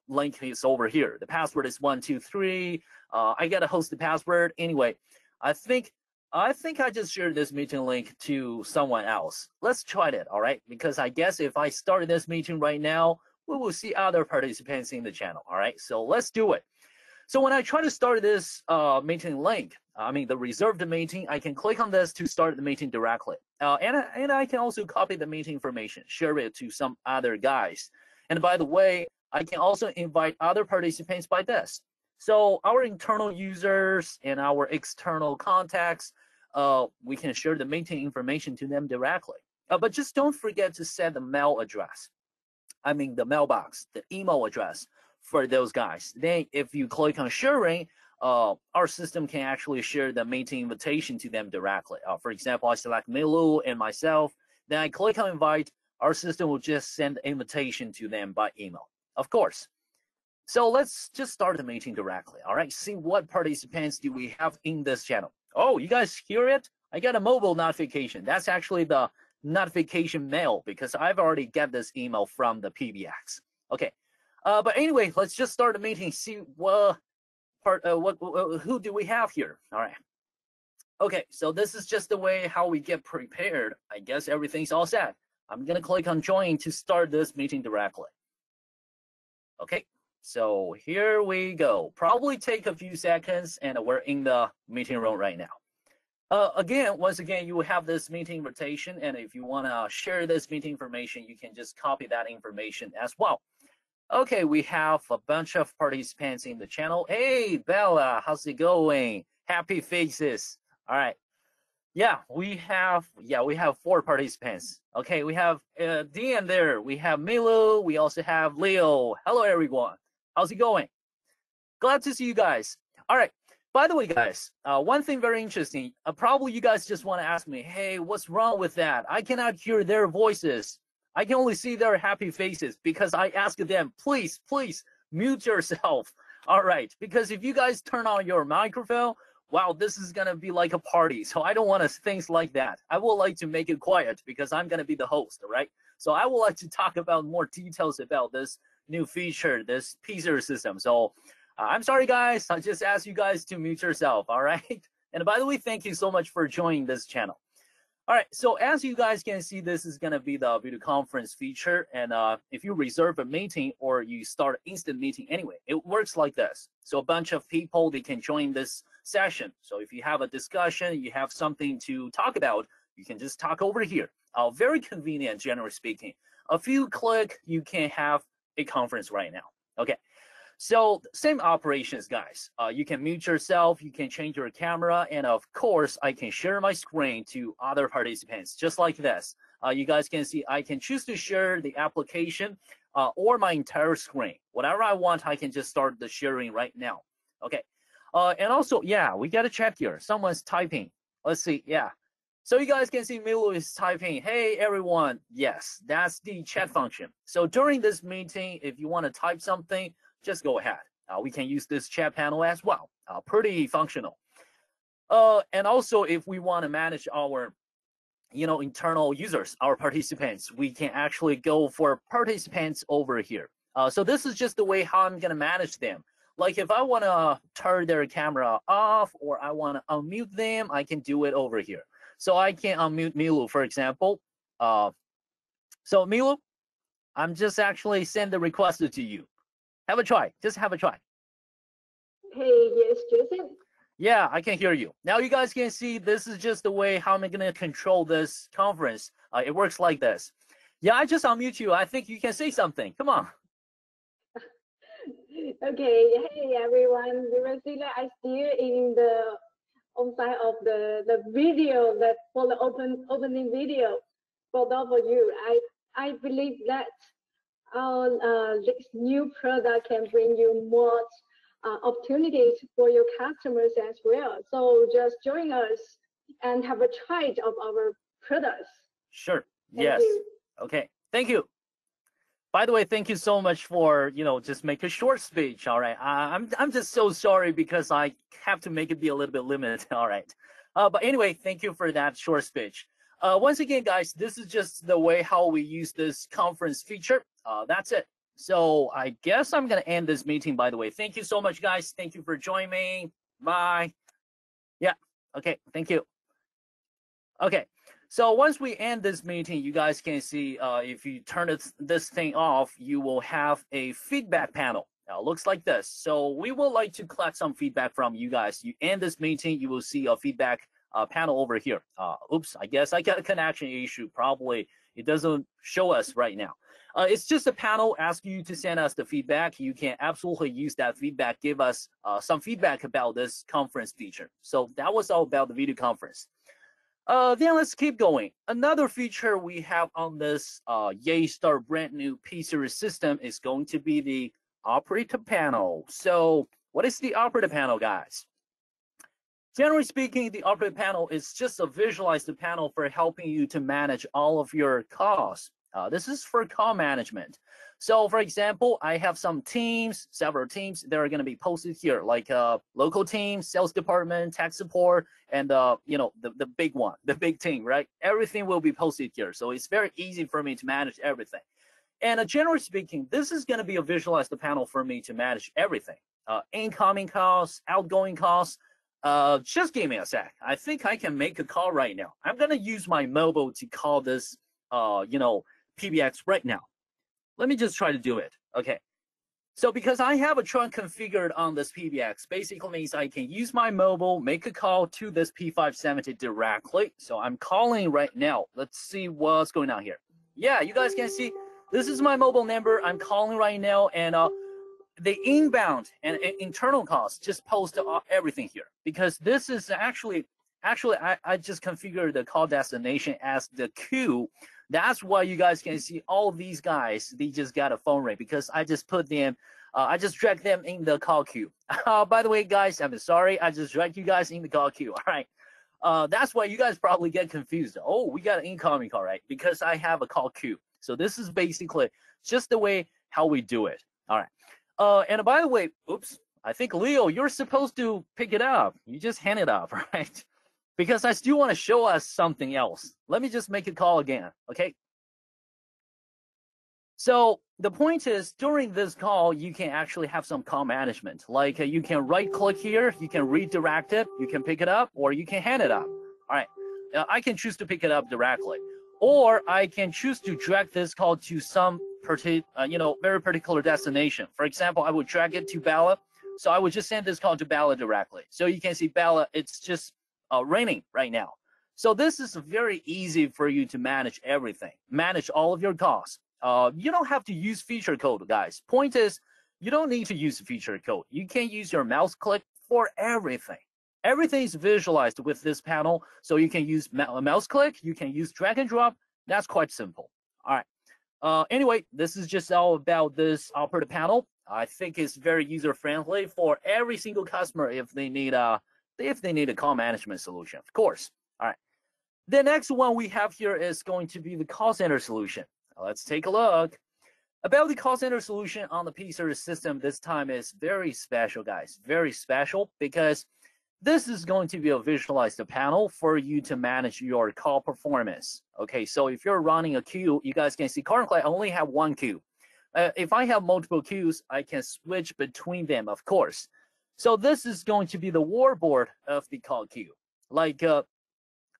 link is over here. The password is 123. I gotta host the password. Anyway, I think I just shared this meeting link to someone else. Let's try that, all right? Because I guess if I start this meeting right now, we will see other participants in the channel, all right? So let's do it. So when I try to start this meeting link, the reserved meeting, I can click on this to start the meeting directly. And I can also copy the meeting information, share it to some other guys. And by the way, I can also invite other participants by this. So our internal users and our external contacts, we can share the meeting information to them directly. But just don't forget to set the mail address. The mailbox, the email address for those guys. Then if you click on sharing, our system can actually share the meeting invitation to them directly. For example, I select Milu and myself, then I click on invite, our system will just send the invitation to them by email, of course. So let's just start the meeting directly, all right? See what participants do we have in this channel. Oh, you guys hear it? I got a mobile notification. That's actually the notification mail because I've already got this email from the PBX. Okay. But anyway, let's just start the meeting. See who do we have here? All right. Okay, so this is just the way how we get prepared. I guess everything's all set. I'm gonna click on join to start this meeting directly. Okay, so here we go. Probably take a few seconds, and we're in the meeting room right now. Once again, you will have this meeting invitation, and if you wanna share this meeting information, you can just copy that information as well. Okay, we have a bunch of participants in the channel. Hey, Bella, how's it going? Happy faces. All right. Yeah, we have 4 participants. Okay, we have Dean there. We have Milu. We also have Leo. Hello, everyone. How's it going? Glad to see you guys. All right. By the way, guys, one thing very interesting. Probably you guys just want to ask me, hey, what's wrong with that? I cannot hear their voices. I can only see their happy faces because I asked them, please mute yourself. All right, because if you guys turn on your microphone, wow, this is going to be like a party. So I don't want things like that. I would like to make it quiet because I'm going to be the host, all right? So I would like to talk about more details about this new feature, this Peacer system. So I'm sorry, guys. I just asked you guys to mute yourself, all right? And by the way, thank you so much for joining this channel. All right, so as you guys can see, this is going to be the video conference feature. And if you reserve a meeting or you start an instant meeting anyway, it works like this. So a bunch of people, they can join this session. So if you have a discussion, you have something to talk about, you can just talk over here. Very convenient, generally speaking. A few clicks, you can have a conference right now. Okay. So same operations, guys. You can mute yourself, you can change your camera, and of course, I can share my screen to other participants, just like this. You guys can see I can choose to share the application or my entire screen. Whatever I want, I can just start the sharing right now. Okay. And also, yeah, we got a chat here. Someone's typing. Let's see. Yeah. So you guys can see Milu is typing, hey, everyone. Yes, that's the chat function. So during this meeting, if you want to type something, just go ahead. We can use this chat panel as well. Pretty functional. And also, if we want to manage our, internal users, our participants, we can actually go for participants over here. So this is just the way how I'm going to manage them. Like if I want to turn their camera off or I want to unmute them, I can do it over here. So I can unmute Milu, for example. So Milu, I'm just actually send the request to you. Have a try. Just have a try. Hey, yes, Jason. Yeah, I can hear you. Now you guys can see this is just the way how I'm going to control this conference. It works like this. Yeah, I just unmute you. I think you can say something. Come on. Okay, hey everyone. You will see that I still in the on side of the video that for the opening video for those of you. I believe that our this new product can bring you more opportunities for your customers as well. So just join us and have a try of our products. Sure. Thank Yes. you. Okay. Thank you. By the way, thank you so much for, just make a short speech. All right. I'm just so sorry because I have to make it be a little bit limited. All right. But anyway, thank you for that short speech. Once again, guys, this is just the way how we use this conference feature. That's it. So I guess I'm going to end this meeting, by the way. Thank you so much, guys. Thank you for joining me. Bye. Yeah. Okay. Thank you. Okay. So once we end this meeting, you guys can see if you turn this thing off, you will have a feedback panel. Now, it looks like this. So we would like to collect some feedback from you guys. You end this meeting, you will see a feedback panel over here. Oops, I guess I got a connection issue. Probably it doesn't show us right now. It's just a panel asking you to send us the feedback. You can absolutely use that feedback, give us some feedback about this conference feature. So that was all about the video conference. Then let's keep going. Another feature we have on this Yaestar brand new P-Series system is going to be the operator panel. So what is the operator panel, guys? Generally speaking, the operator panel is just a visualized panel for helping you to manage all of your costs. This is for call management. So for example, I have some teams, several teams that are going to be posted here, like local team, sales department, tech support, and the big one, the big team, right? Everything will be posted here. So it's very easy for me to manage everything. And generally speaking, this is going to be a visualized panel for me to manage everything. Incoming calls, outgoing calls. Just give me a sec. I think I can make a call right now. I'm going to use my mobile to call this, PBX right now. Let me just try to do it. Okay. So because I have a trunk configured on this PBX, basically means I can use my mobile, make a call to this P570 directly. So I'm calling right now. Let's see what's going on here. Yeah, you guys can see this is my mobile number. I'm calling right now, and the inbound and internal calls just post everything here, because this is actually I just configured the call destination as the queue. That's why you guys can see all these guys, they just got a phone ring because I just put them, I just dragged them in the call queue. By the way, guys, I'm sorry, I just dragged you guys in the call queue. All right. That's why you guys probably get confused. Oh, we got an incoming call, right? Because I have a call queue. So this is basically just the way how we do it. All right. And by the way, oops, I think Leo, you're supposed to pick it up. You just hand it up, right? Because I still want to show us something else. Let me just make a call again, okay? So the point is, during this call, you can actually have some call management. Like you can right-click here, you can redirect it, you can pick it up, or you can hand it up. All right, I can choose to pick it up directly, or I can choose to drag this call to some very particular destination. For example, I would drag it to Bella, so I would just send this call to Bella directly. So you can see Bella, it's just raining right now. So this is very easy for you to manage everything, manage all of your costs. You don't have to use feature code, guys. Point is, you don't need to use feature code. You can use your mouse click for everything. Everything is visualized with this panel, so you can use mouse click, you can use drag and drop. That's quite simple. All right. Anyway, this is just all about this operator panel. I think it's very user-friendly for every single customer if they need a call management solution, of course. All right. The next one we have here is going to be the call center solution. Let's take a look. About the call center solution on the P-Series system this time is very special, guys. Very special, because this is going to be a visualized panel for you to manage your call performance. Okay, so if you're running a queue, you guys can see currently I only have one queue. If I have multiple queues, I can switch between them, of course. So this is going to be the warboard of the call queue. Like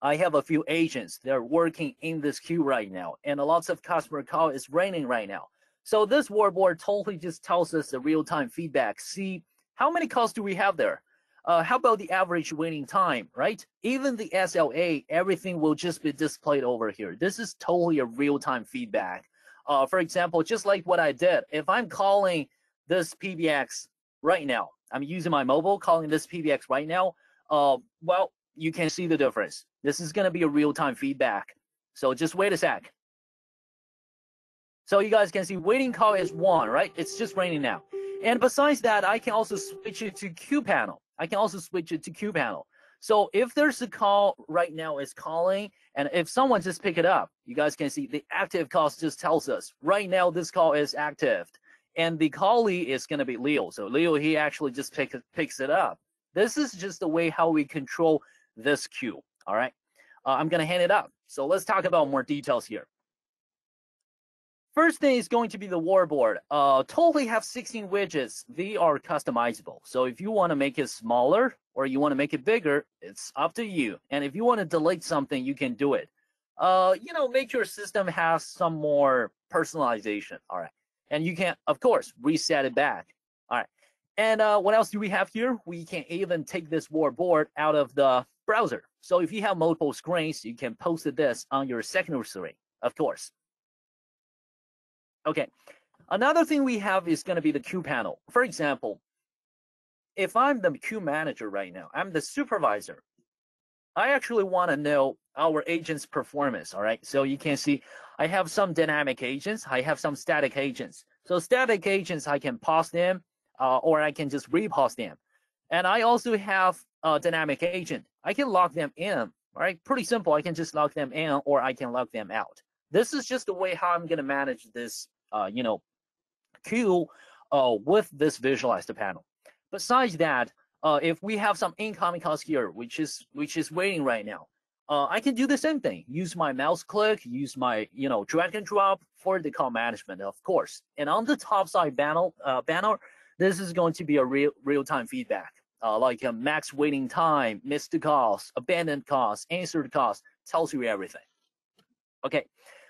I have a few agents. They're working in this queue right now, and lots of customer call is raining right now. So this whiteboard totally just tells us the real-time feedback. See, how many calls do we have there? How about the average waiting time, right? Even the SLA, everything will just be displayed over here. This is totally a real-time feedback. For example, just like what I did, if I'm calling this PBX right now, I'm using my mobile calling this PBX right now, well, you can see the difference. This is going to be a real-time feedback. So just wait a sec. So you guys can see waiting call is 1, right? It's just raining now. And besides that, I can also switch it to queue panel. So if there's a call right now is calling, and if someone just pick it up, you guys can see the active calls just tells us right now this call is active. And the callee is going to be Leo. So Leo, he actually just picks it up. This is just the way how we control this queue. All right. I'm going to hand it up. So let's talk about more details here. First thing is going to be the whiteboard. Totally have 16 widgets. They are customizable. So if you want to make it smaller or you want to make it bigger, it's up to you. And if you want to delete something, you can do it. You know, make your system have some more personalization. All right. And you can, of course, reset it back. All right. And what else do we have here? We can even take this whiteboard out of the browser. So if you have multiple screens, you can post this on your secondary screen, of course. Okay. Another thing we have is going to be the queue panel. For example, if I'm the queue manager right now, I'm the supervisor. I actually want to know our agent's performance. All right. So you can see I have some dynamic agents. I have some static agents. So static agents, I can pause them or I can just repause them. And I also have a dynamic agent. I can lock them in. All right. Pretty simple. I can just lock them in or I can lock them out. This is just the way how I'm going to manage this, you know, queue with this visualized panel. Besides that, if we have some incoming calls here, which is waiting right now, I can do the same thing. Use my mouse click, use my, you know, drag and drop for the call management, of course. And on the top side banner, this is going to be a real-time feedback, like a max waiting time, missed calls, abandoned calls, answered calls, tells you everything. Okay.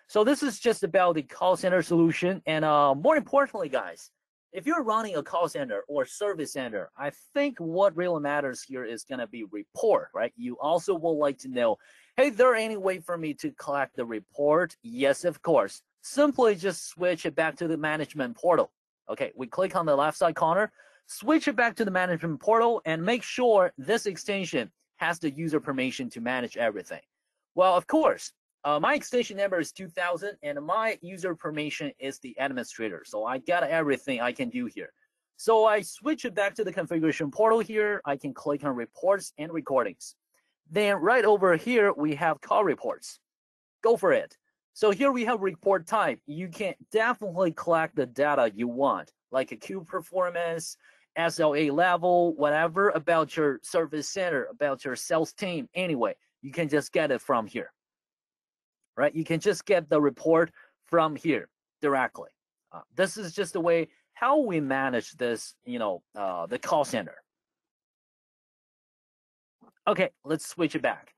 So this is just about the call center solution. And more importantly, guys, if you're running a call center or service center, I think what really matters here is going to be report, right? You also will like to know, hey, is there any way for me to collect the report? Yes, of course. Simply just switch it back to the management portal. Okay, we click on the left side corner, switch it back to the management portal, and make sure this extension has the user permission to manage everything. Well, of course, my extension number is 2000 and my user permission is the administrator. So I got everything I can do here. So I switch it back to the configuration portal here. I can click on reports and recordings. Then right over here, we have call reports. Go for it. So here we have report type. You can definitely collect the data you want, like a queue performance, SLA level, whatever about your service center, about your sales team. Anyway, you can just get it from here. Right? You can just get the report from here directly. This is just the way how we manage this, you know, the call center. Okay, let's switch it back.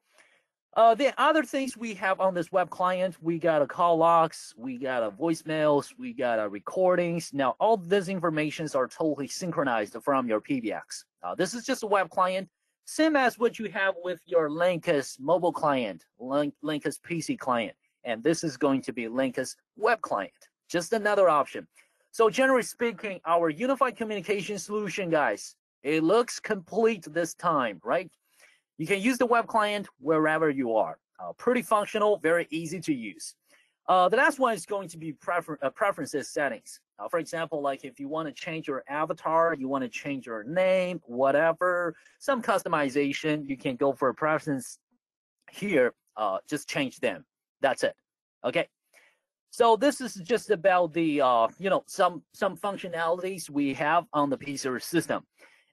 The other things we have on this web client, we got a call logs, we got a voicemails, we got a recordings. Now, all these informations are totally synchronized from your PBX. This is just a web client. Same as what you have with your Linkus mobile client, Linkus PC client, and this is going to be Linkus web client, just another option. So generally speaking, our unified communication solution, guys, it looks complete this time, right? You can use the web client wherever you are. Pretty functional, very easy to use. The last one is going to be preferences settings. For example, like if you want to change your avatar, you want to change your name, whatever, some customization, you can go for preferences here, just change them. That's it. Okay. So this is just about the, you know, some functionalities we have on the P-Series system.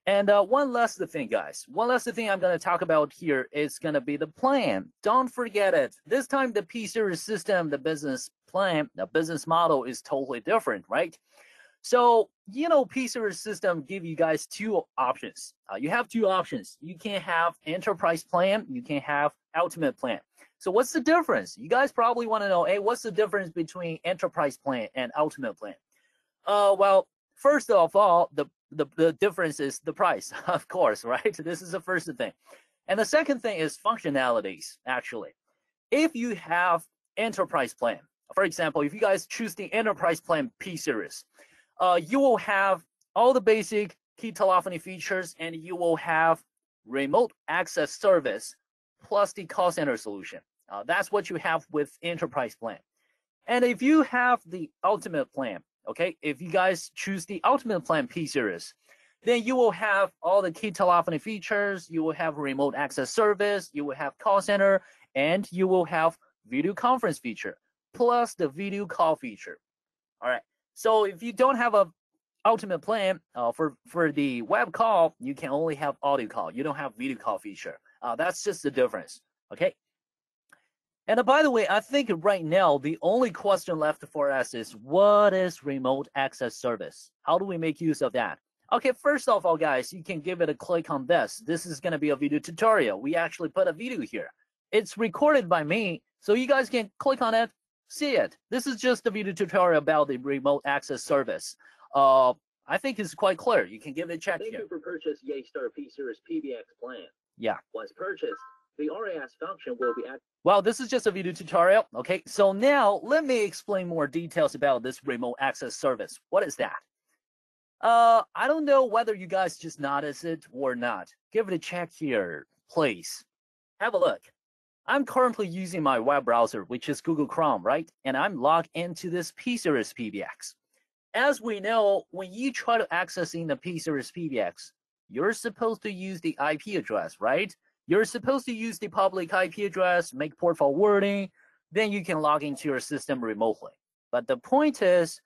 And one last thing, guys. One last thing I'm going to talk about here is going to be the plan. Don't forget it. This time, the P-Series system, the business plan, the business model is totally different, right? So you know, P-Series system give you guys two options. You have two options. You can have enterprise plan, you can have ultimate plan. So what's the difference? You guys probably want to know, hey, what's the difference between enterprise plan and ultimate plan? Well, first of all, the difference is the price, of course, right? This is the first thing. And the second thing is functionalities, actually. If you have enterprise plan, for example, if you guys choose the enterprise plan P-Series, you will have all the basic key telephony features, and you will have remote access service plus the call center solution. That's what you have with enterprise plan. And if you have the ultimate plan, okay, if you guys choose the ultimate plan P-Series, then you will have all the key telephony features, you will have remote access service, you will have call center, and you will have video conference feature, plus the video call feature. All right. So if you don't have a ultimate plan for the web call, you can only have audio call. You don't have video call feature. That's just the difference. Okay. And by the way, I think right now the only question left for us is, what is remote access service? How do we make use of that? Okay, first of all, guys, you can give it a click on this. This is going to be a video tutorial. We actually put a video here. It's recorded by me, so you guys can click on it, see it. This is just a video tutorial about the remote access service. I think it's quite clear. You can give it a check here. Thank you for purchase Yaestar P-Series PBX plan. Yeah. Once purchased, the RAS function will be activated. Well, this is just a video tutorial. Okay, so now let me explain more details about this remote access service. What is that? I don't know whether you guys just noticed it or not. Give it a check here, please. Have a look. I'm currently using my web browser, which is Google Chrome, right? And I'm logged into this P-Series PBX. As we know, when you try to access in the P-Series PBX, you're supposed to use the IP address, right? You're supposed to use the public IP address, make port forwarding, then you can log into your system remotely. But the point is,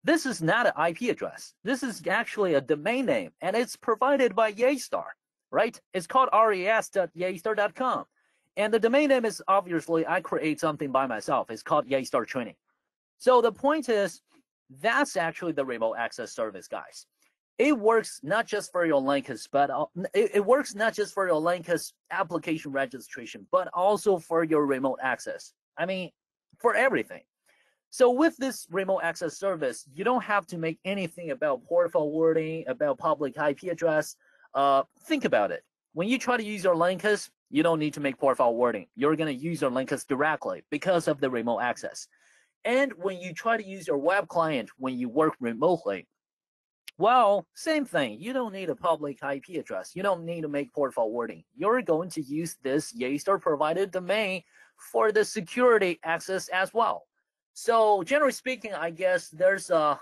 this is not an IP address. This is actually a domain name, and it's provided by Yaestar, right? It's called ras.yaestar.com. And the domain name is obviously, I create something by myself. It's called Yaestar Training. So the point is, that's actually the remote access service, guys. It works not just for your Linux, but it works not just for your Linux application registration, but also for your remote access. I mean, for everything. So with this remote access service, you don't have to make anything about port forwarding, about public IP address. Think about it. When you try to use your Linux, you don't need to make port forwarding. You're going to use your Linux directly because of the remote access. And when you try to use your web client when you work remotely, well, same thing. You don't need a public IP address. You don't need to make port forwarding. You're going to use this Yaestar provided domain for the security access as well. So generally speaking, I guess there's a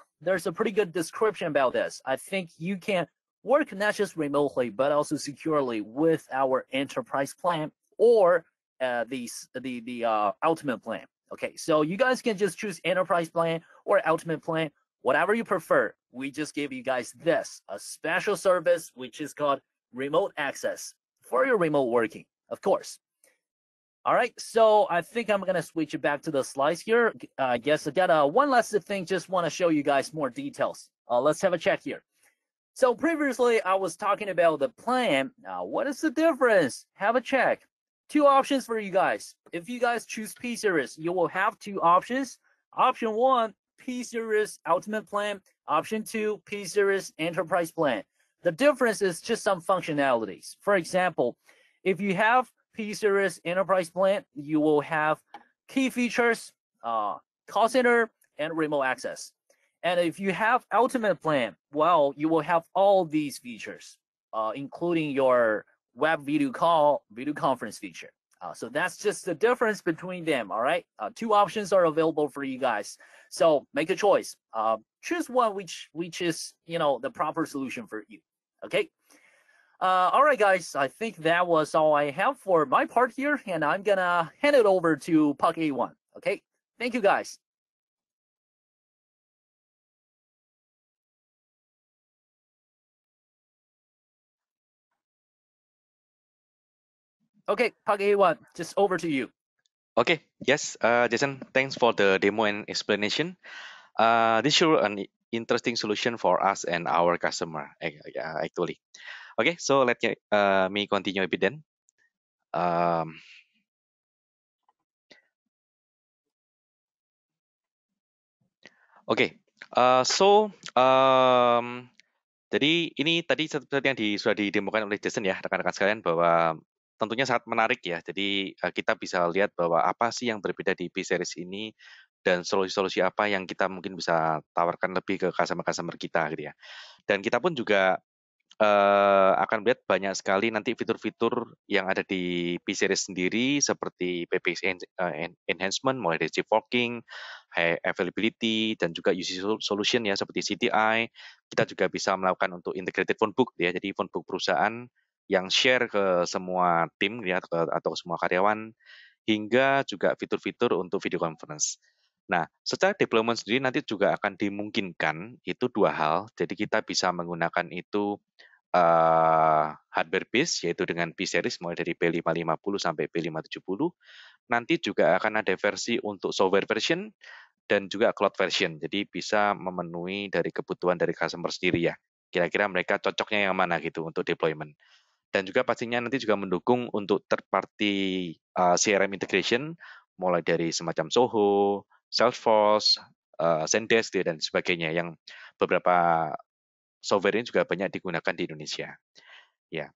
pretty good description about this. I think you can work not just remotely, but also securely with our enterprise plan or the ultimate plan. Okay, so you guys can just choose enterprise plan or ultimate plan, whatever you prefer. We just gave you guys this, a special service, which is called remote access for your remote working, of course. All right, so I think I'm going to switch it back to the slides here. I guess I got one last thing, just want to show you guys more details. Let's have a check here. So previously, I was talking about the plan. What is the difference? Have a check. Two options for you guys. If you guys choose P-Series, you will have two options. Option 1, P-Series Ultimate Plan. Option 2, P-Series Enterprise Plan. The difference is just some functionalities. For example, if you have P-Series Enterprise Plan, you will have key features, call center, and remote access. And if you have Ultimate Plan, well, you will have all these features, including your web video call, video conference feature. So that's just the difference between them, all right? Two options are available for you guys. So make a choice. Choose one which is, you know, the proper solution for you, okay? All right, guys, I think that was all I have for my part here, and I'm gonna hand it over to Puck A1, okay? Thank you, guys. Okay, Puck A1, just over to you. Okay, yes, Jason, thanks for the demo and explanation. This shows an interesting solution for us and our customer actually. Okay, so let me continue a bit then. Oke, jadi ini tadi seperti yang sudah didemokan oleh Jason ya, rekan-rekan sekalian, bahwa tentunya sangat menarik ya. Jadi kita bisa lihat bahwa apa sih yang berbeda di P-Series ini dan solusi-solusi apa yang kita mungkin bisa tawarkan lebih ke customer-customer kita gitu ya. Dan kita pun juga akan melihat banyak sekali nanti fitur-fitur yang ada di P-Series sendiri seperti PPX enhancement, mulai dari chip forking, high availability, dan juga UC solution ya seperti CTI. Kita juga bisa melakukan untuk integrated phone book ya, jadi phone book perusahaan yang share ke semua tim ya atau ke semua karyawan, hingga juga fitur-fitur untuk video conference. Nah, secara deployment sendiri nanti juga akan dimungkinkan itu dua hal. Jadi kita bisa menggunakan itu hardware base, yaitu dengan P-Series mulai dari P550 sampai P570. Nanti juga akan ada versi untuk software version dan juga cloud version. Jadi bisa memenuhi dari kebutuhan dari customer sendiri ya. Kira-kira mereka cocoknya yang mana gitu untuk deployment. Dan juga pastinya nanti juga mendukung untuk third party CRM integration, mulai dari semacam Soho, Salesforce, Zendesk dan sebagainya, yang beberapa software ini juga banyak digunakan di Indonesia. Ya,